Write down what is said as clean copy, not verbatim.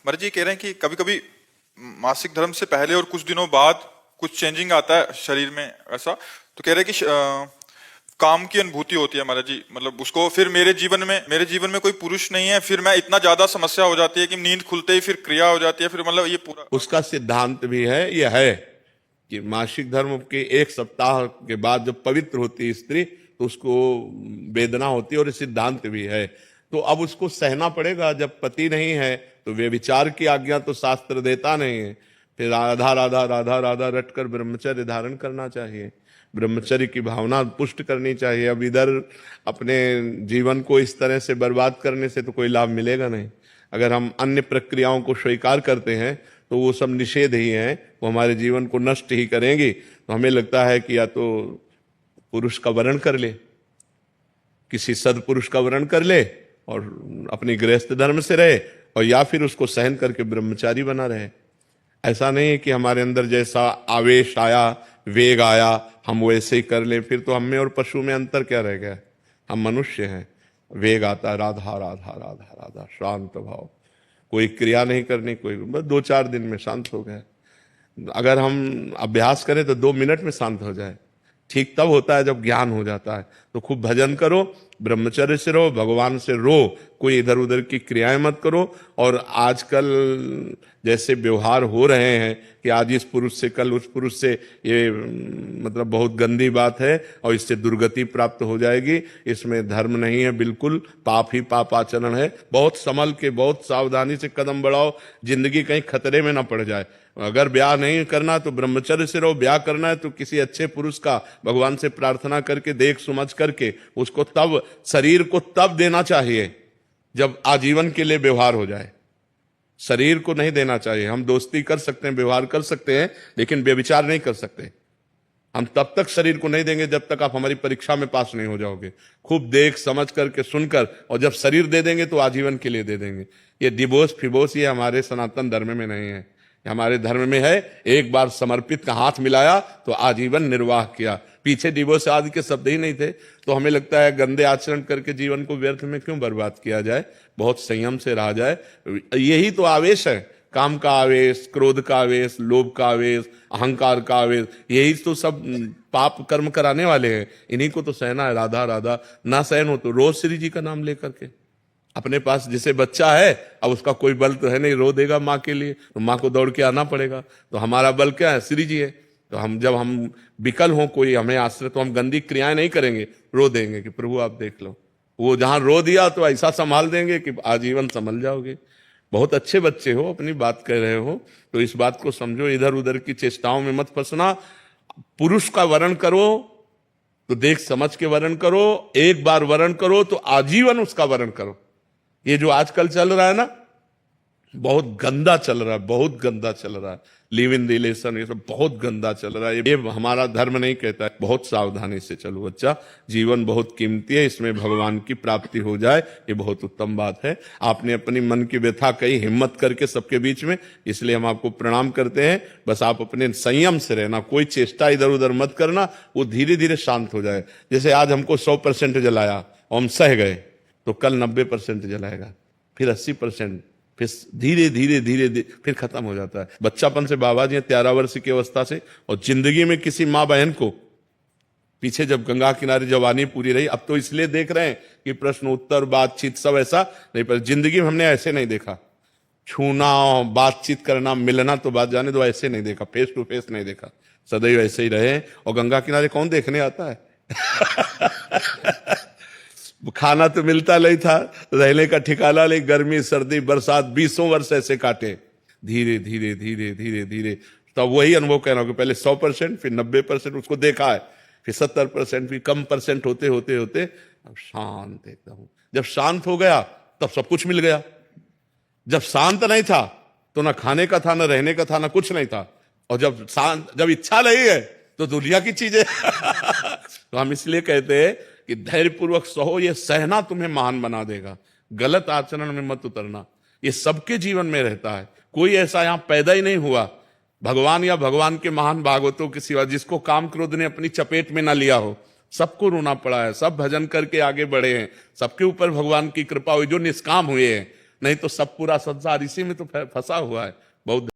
मर जी कह रहे हैं कि कभी कभी मासिक धर्म से पहले और कुछ दिनों बाद कुछ चेंजिंग आता है शरीर में ऐसा। तो कह रहे हैं कि काम की अनुभूति होती है महाराज जी, मतलब उसको फिर मेरे जीवन में कोई पुरुष नहीं है, फिर मैं इतना ज्यादा समस्या हो जाती है कि नींद खुलते ही फिर क्रिया हो जाती है, फिर मतलब ये पूरा। उसका सिद्धांत भी है, यह है कि मासिक धर्म के 1 सप्ताह के बाद जब पवित्र होती है स्त्री तो उसको वेदना होती है, और सिद्धांत भी है। तो अब उसको सहना पड़ेगा। जब पति नहीं है तो व्यभिचार की आज्ञा तो शास्त्र देता नहीं है। फिर राधा राधा राधा राधा रटकर ब्रह्मचर्य धारण करना चाहिए, ब्रह्मचर्य की भावना पुष्ट करनी चाहिए। अब इधर अपने जीवन को इस तरह से बर्बाद करने से तो कोई लाभ मिलेगा नहीं। अगर हम अन्य प्रक्रियाओं को स्वीकार करते हैं तो वो सब निषेध ही हैं, वो हमारे जीवन को नष्ट ही करेंगी। तो हमें लगता है कि या तो पुरुष का वरण कर ले, किसी सदपुरुष का वरण कर ले और अपनी गृहस्थ धर्म से रहे, और या फिर उसको सहन करके ब्रह्मचारी बना रहे। ऐसा नहीं है कि हमारे अंदर जैसा आवेश आया, वेग आया, हम वैसे ही कर लें। फिर तो हम में और पशु में अंतर क्या रह गया? हम मनुष्य हैं। वेग आता है, राधा राधा राधा राधा, शांत भाव, कोई क्रिया नहीं करनी, कोई बस 2-4 दिन में शांत हो गए। अगर हम अभ्यास करें तो 2 मिनट में शांत हो जाए। ठीक तब होता है जब ज्ञान हो जाता है। तो खूब भजन करो, ब्रह्मचर्य से रहो, भगवान से रो, कोई इधर उधर की क्रियाएं मत करो। और आजकल जैसे व्यवहार हो रहे हैं कि आज इस पुरुष से कल उस पुरुष से, ये मतलब बहुत गंदी बात है और इससे दुर्गति प्राप्त हो जाएगी। इसमें धर्म नहीं है, बिल्कुल पाप ही पाप आचरण है। बहुत संभल के, बहुत सावधानी से कदम बढ़ाओ, जिंदगी कहीं खतरे में ना पड़ जाए। अगर ब्याह नहीं करना तो ब्रह्मचर्य से रहो, ब्याह करना है तो किसी अच्छे पुरुष का भगवान से प्रार्थना करके, देख समझ करके उसको तब, शरीर को तब देना चाहिए जब आजीवन के लिए व्यवहार हो जाए। शरीर को नहीं देना चाहिए। हम दोस्ती कर सकते हैं, व्यवहार कर सकते हैं, लेकिन व्यभिचार नहीं कर सकते। हम तब तक शरीर को नहीं देंगे जब तक आप हमारी परीक्षा में पास नहीं हो जाओगे। खूब देख समझ करके, सुनकर, और जब शरीर दे देंगे तो आजीवन के लिए दे देंगे। ये डिवोर्स फिवोर्स ये हमारे सनातन धर्म में नहीं है। हमारे धर्म में है, एक बार समर्पित का हाथ मिलाया तो आजीवन निर्वाह किया। पीछे डिवोर्स आदि के शब्द ही नहीं थे। तो हमें लगता है गंदे आचरण करके जीवन को व्यर्थ में क्यों बर्बाद किया जाए, बहुत संयम से रहा जाए। यही तो आवेश है, काम का आवेश, क्रोध का आवेश, लोभ का आवेश, अहंकार का आवेश, यही तो सब पाप कर्म कराने वाले हैं। इन्हीं को तो सहना है। राधा राधा ना सहन हो तो रोज श्री जी का नाम लेकर के, अपने पास जैसे बच्चा है, अब उसका कोई बल तो है नहीं, रो देगा माँ के लिए तो माँ को दौड़ के आना पड़ेगा। तो हमारा बल क्या है? श्री जी है। तो हम जब हम विकल हों, कोई हमें आश्रय, तो हम गंदी क्रियाएं नहीं करेंगे, रो देंगे कि प्रभु आप देख लो। वो जहां रो दिया तो ऐसा संभाल देंगे कि आजीवन संभल जाओगे। बहुत अच्छे बच्चे हो, अपनी बात कह रहे हो तो इस बात को समझो, इधर उधर की चेष्टाओं में मत फंसना। पुरुष का वरण करो तो देख समझ के वरण करो, एक बार वरण करो तो आजीवन उसका वरण करो। ये जो आजकल चल रहा है ना, बहुत गंदा चल रहा है, बहुत गंदा चल रहा है। लिव इन रिलेशन, ये सब बहुत गंदा चल रहा है। ये हमारा धर्म नहीं कहता है। बहुत सावधानी से चलो बच्चा, जीवन बहुत कीमती है, इसमें भगवान की प्राप्ति हो जाए, ये बहुत उत्तम बात है। आपने अपनी मन की व्यथा कही हिम्मत करके सबके बीच में, इसलिए हम आपको प्रणाम करते हैं। बस आप अपने संयम से रहना, कोई चेष्टा इधर उधर मत करना, वो धीरे धीरे शांत हो जाए। जैसे आज हमको 100% जलाया और हम सह गए, तो कल 90% जलाएगा, फिर 80%, फिर धीरे धीरे धीरे धीरे फिर खत्म हो जाता है। बच्चापन से बाबा जी 13 वर्ष की अवस्था से, और जिंदगी में किसी माँ बहन को, पीछे जब गंगा किनारे जवानी पूरी रही, अब तो इसलिए देख रहे हैं कि प्रश्न उत्तर बातचीत सब ऐसा नहीं, पर जिंदगी में हमने ऐसे नहीं देखा। छूना, बातचीत करना, मिलना तो बात जाने दो, ऐसे नहीं देखा, फेस टू फेस नहीं देखा। सदैव ऐसे ही रहे। और गंगा किनारे कौन देखने आता है? खाना तो मिलता नहीं था, रहने का ठिकाना नहीं, गर्मी सर्दी बरसात 20 वर्ष ऐसे काटे। धीरे धीरे धीरे धीरे धीरे तब वही अनुभव कह रहा हूं कि पहले 100%, फिर 90% उसको देखा है, फिर 70%, फिर कम परसेंट होते होते होते अब शांत एकदम। जब शांत हो गया तब सब कुछ मिल गया। जब शांत नहीं था तो ना खाने का था, ना रहने का था, ना कुछ नहीं था। और जब इच्छा नहीं है तो दुनिया की चीजें तो हम इसलिए कहते हैं कि धैर्यपूर्वक सहो, ये सहना तुम्हें महान बना देगा। गलत आचरण में मत उतरना, ये सबके जीवन में रहता है। कोई ऐसा यहां पैदा ही नहीं हुआ भगवान या भगवान के महान भागवतों के सिवा जिसको काम क्रोध ने अपनी चपेट में ना लिया हो। सबको रोना पड़ा है, सब भजन करके आगे बढ़े हैं, सबके ऊपर भगवान की कृपा हुई जो निष्काम हुए हैं। नहीं तो सब पूरा संसार इसी में तो फंसा हुआ है। बहुत